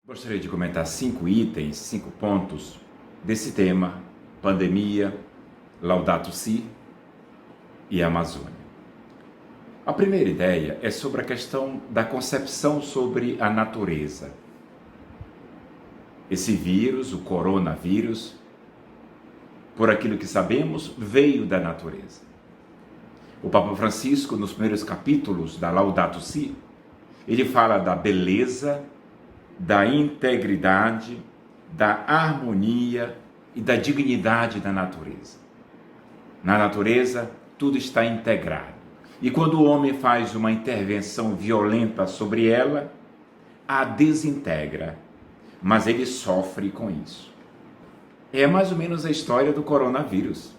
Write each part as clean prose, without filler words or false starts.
Gostaria de comentar 5 itens, 5 pontos desse tema: pandemia, Laudato Si e Amazônia. A primeira ideia é sobre a questão da concepção sobre a natureza. Esse vírus, o coronavírus, por aquilo que sabemos, veio da natureza. O Papa Francisco, nos primeiros capítulos da Laudato Si, ele fala da beleza, da integridade, da harmonia e da dignidade da natureza. Na natureza, tudo está integrado. E quando o homem faz uma intervenção violenta sobre ela, a desintegra, mas ele sofre com isso. É mais ou menos a história do coronavírus.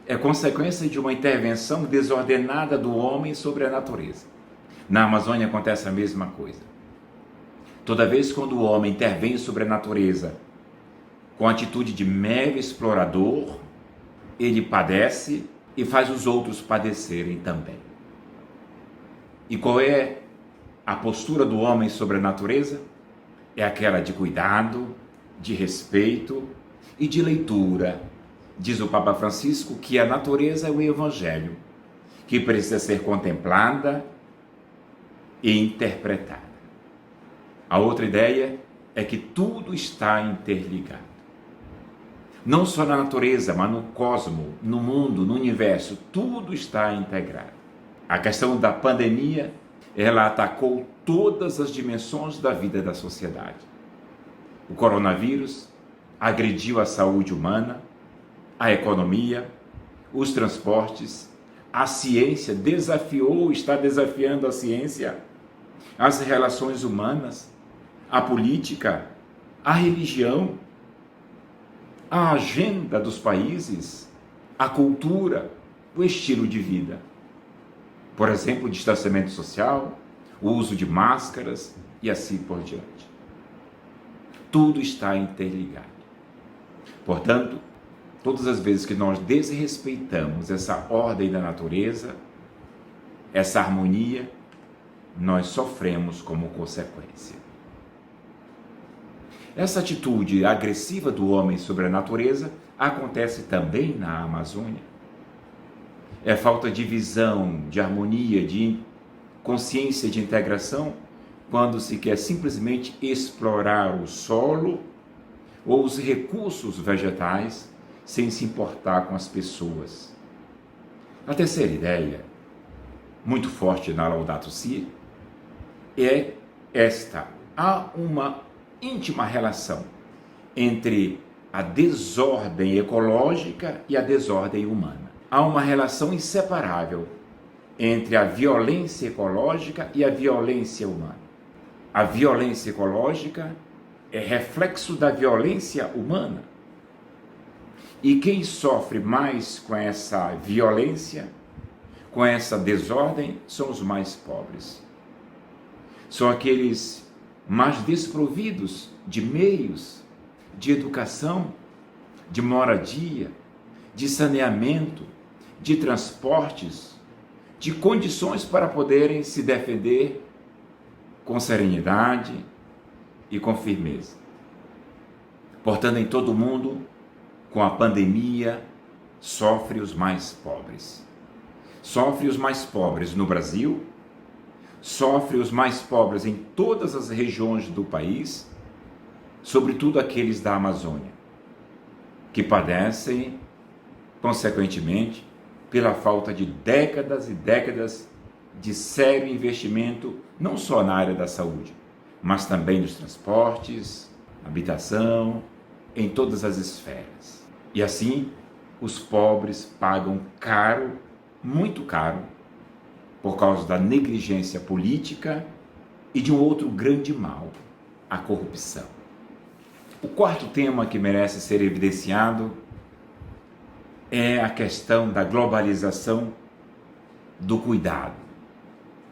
É consequência de uma intervenção desordenada do homem sobre a natureza. Na Amazônia acontece a mesma coisa. Toda vez quando o homem intervém sobre a natureza com atitude de mero explorador, ele padece e faz os outros padecerem também. E qual é a postura do homem sobre a natureza? É aquela de cuidado, de respeito e de leitura. Diz o Papa Francisco que a natureza é o Evangelho, que precisa ser contemplada e interpretada. A outra ideia é que tudo está interligado. Não só na natureza, mas no cosmos, no mundo, no universo, tudo está integrado. A questão da pandemia, ela atacou todas as dimensões da vida da sociedade. O coronavírus agrediu a saúde humana, a economia, os transportes, a ciência está desafiando a ciência, as relações humanas, a política, a religião, a agenda dos países, a cultura, o estilo de vida. Por exemplo, o distanciamento social, o uso de máscaras e assim por diante. Tudo está interligado. Portanto, todas as vezes que nós desrespeitamos essa ordem da natureza, essa harmonia, nós sofremos como consequência. Essa atitude agressiva do homem sobre a natureza acontece também na Amazônia. É falta de visão, de harmonia, de consciência de integração, quando se quer simplesmente explorar o solo ou os recursos vegetais sem se importar com as pessoas. A terceira ideia, muito forte na Laudato Si, é esta: há uma íntima relação entre a desordem ecológica e a desordem humana. Há uma relação inseparável entre a violência ecológica e a violência humana. A violência ecológica é reflexo da violência humana. E quem sofre mais com essa violência, com essa desordem, são os mais pobres. São aqueles mais desprovidos de meios, de educação, de moradia, de saneamento, de transportes, de condições para poderem se defender com serenidade e com firmeza. Portanto, em todo o mundo, com a pandemia, sofre os mais pobres. Sofre os mais pobres no Brasil, sofre os mais pobres em todas as regiões do país, sobretudo aqueles da Amazônia, que padecem, consequentemente, pela falta de décadas e décadas de sério investimento, não só na área da saúde, mas também nos transportes, habitação, em todas as esferas. E assim, os pobres pagam caro, muito caro, por causa da negligência política e de um outro grande mal, a corrupção. O quarto tema que merece ser evidenciado é a questão da globalização do cuidado,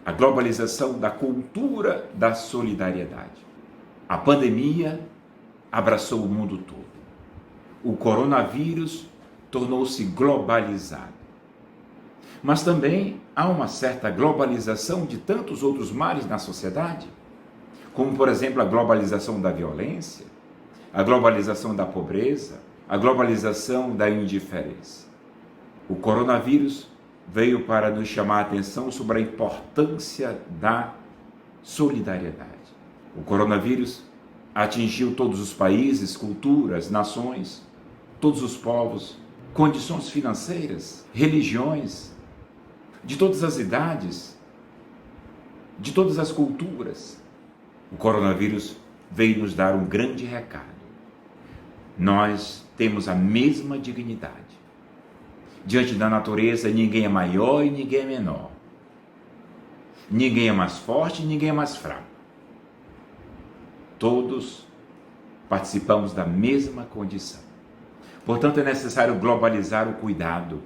a globalização da cultura da solidariedade. A pandemia abraçou o mundo todo. O coronavírus tornou-se globalizado. Mas também há uma certa globalização de tantos outros males na sociedade. como, por exemplo, a globalização da violência, a globalização da pobreza, a globalização da indiferença. O coronavírus veio para nos chamar a atenção sobre a importância da solidariedade. O coronavírus atingiu todos os países, culturas, nações, todos os povos, condições financeiras, religiões, de todas as idades, de todas as culturas. O coronavírus veio nos dar um grande recado. Nós temos a mesma dignidade. Diante da natureza, ninguém é maior e ninguém é menor. Ninguém é mais forte e ninguém é mais fraco. Todos participamos da mesma condição. Portanto, é necessário globalizar o cuidado,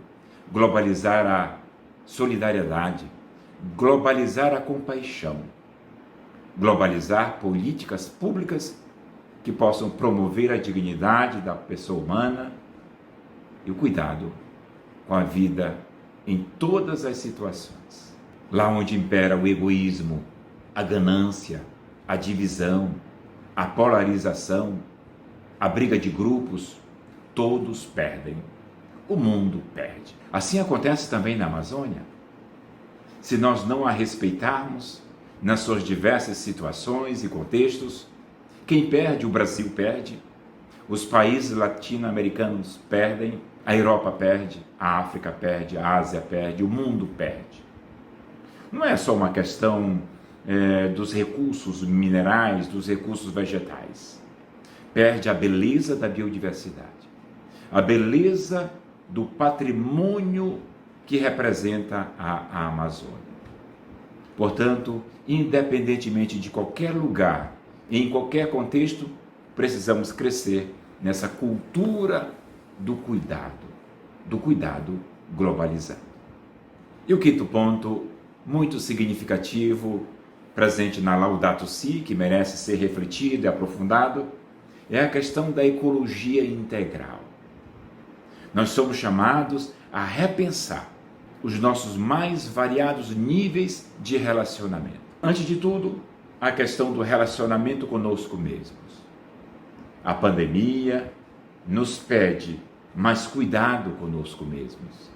globalizar a solidariedade, globalizar a compaixão, globalizar políticas públicas que possam promover a dignidade da pessoa humana e o cuidado com a vida em todas as situações. Lá onde impera o egoísmo, a ganância, a divisão, a polarização, a briga de grupos, todos perdem. O mundo perde. Assim acontece também na Amazônia. Se nós não a respeitarmos nas suas diversas situações e contextos, quem perde? O Brasil perde, os países latino-americanos perdem, a Europa perde, a África perde, a Ásia perde, o mundo perde. Não é só uma questão dos recursos minerais, dos recursos vegetais. Perde a beleza da biodiversidade, a beleza do patrimônio que representa a Amazônia. Portanto, independentemente de qualquer lugar, em qualquer contexto, precisamos crescer nessa cultura do cuidado globalizado. E o quinto ponto, muito significativo, presente na Laudato Si, que merece ser refletido e aprofundado, é a questão da ecologia integral. Nós somos chamados a repensar os nossos mais variados níveis de relacionamento. Antes de tudo, a questão do relacionamento conosco mesmos. A pandemia nos pede mais cuidado conosco mesmos,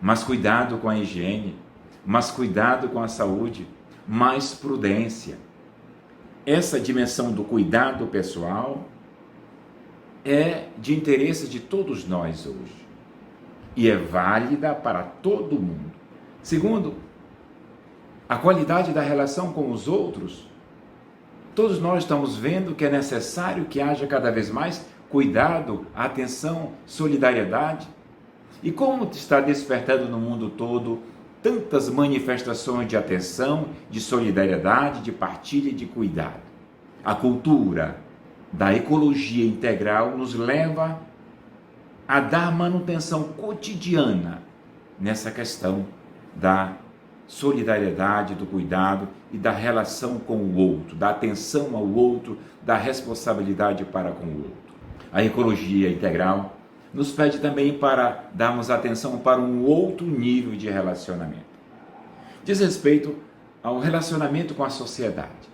mais cuidado com a higiene, mais cuidado com a saúde, mais prudência. Essa dimensão do cuidado pessoal é de interesse de todos nós hoje e é válida para todo mundo. Segundo, a qualidade da relação com os outros. Todos nós estamos vendo que é necessário que haja cada vez mais cuidado, atenção, solidariedade. E como está despertando no mundo todo tantas manifestações de atenção, de solidariedade, de partilha e de cuidado. A cultura da ecologia integral nos leva a dar manutenção cotidiana nessa questão da solidariedade, do cuidado e da relação com o outro, da atenção ao outro, da responsabilidade para com o outro. A ecologia integral nos pede também para darmos atenção para um outro nível de relacionamento. Diz respeito ao relacionamento com a sociedade.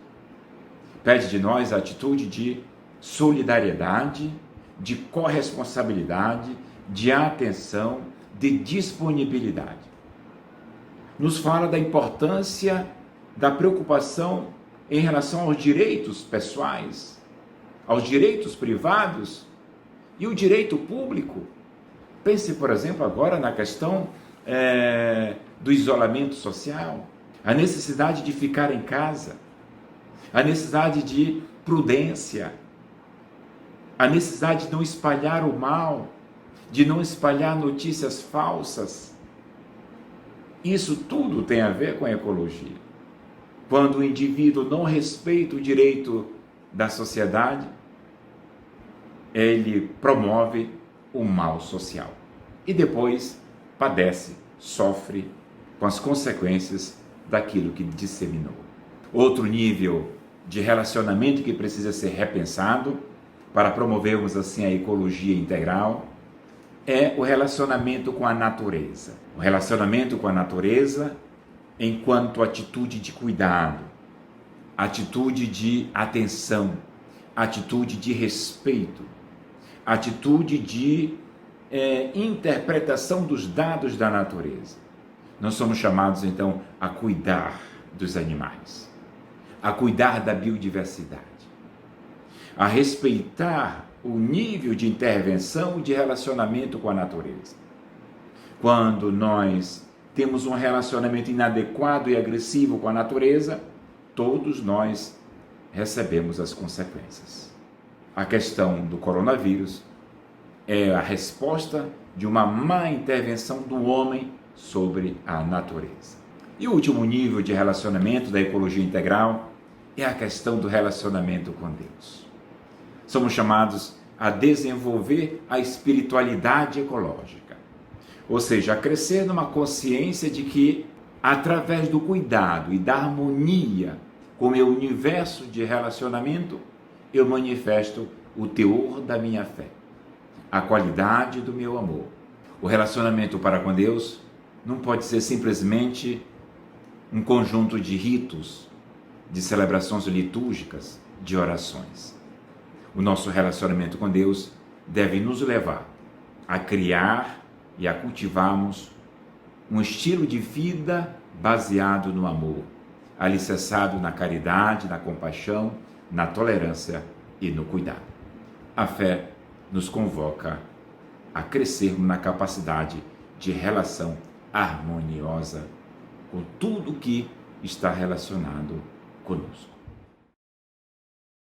Pede de nós a atitude de solidariedade, de corresponsabilidade, de atenção, de disponibilidade. Nos fala da importância da preocupação em relação aos direitos pessoais, aos direitos privados e o direito público. Pense, por exemplo, agora na questão do isolamento social, a necessidade de ficar em casa, a necessidade de prudência, a necessidade de não espalhar o mal, de não espalhar notícias falsas. Isso tudo tem a ver com a ecologia. Quando o indivíduo não respeita o direito da sociedade, ele promove o mal social. E depois padece, sofre com as consequências daquilo que disseminou. Outro nível de relacionamento que precisa ser repensado para promovermos assim a ecologia integral é o relacionamento com a natureza. O relacionamento com a natureza enquanto atitude de cuidado, atitude de atenção, atitude de respeito, atitude de interpretação dos dados da natureza. Nós somos chamados, então, a cuidar dos animais, a cuidar da biodiversidade, a respeitar o nível de intervenção e de relacionamento com a natureza. Quando nós temos um relacionamento inadequado e agressivo com a natureza, todos nós recebemos as consequências. A questão do coronavírus é a resposta de uma má intervenção do homem sobre a natureza. E o último nível de relacionamento da ecologia integral é a questão do relacionamento com Deus. Somos chamados a desenvolver a espiritualidade ecológica, ou seja, a crescer numa consciência de que, através do cuidado e da harmonia com o meu universo de relacionamento, eu manifesto o teor da minha fé, a qualidade do meu amor. O relacionamento para com Deus não pode ser simplesmente um conjunto de ritos, de celebrações litúrgicas, de orações. O nosso relacionamento com Deus deve nos levar a criar e a cultivarmos um estilo de vida baseado no amor, alicerçado na caridade, na compaixão, na tolerância e no cuidado. A fé nos convoca a crescermos na capacidade de relação harmoniosa com tudo que está relacionado conosco.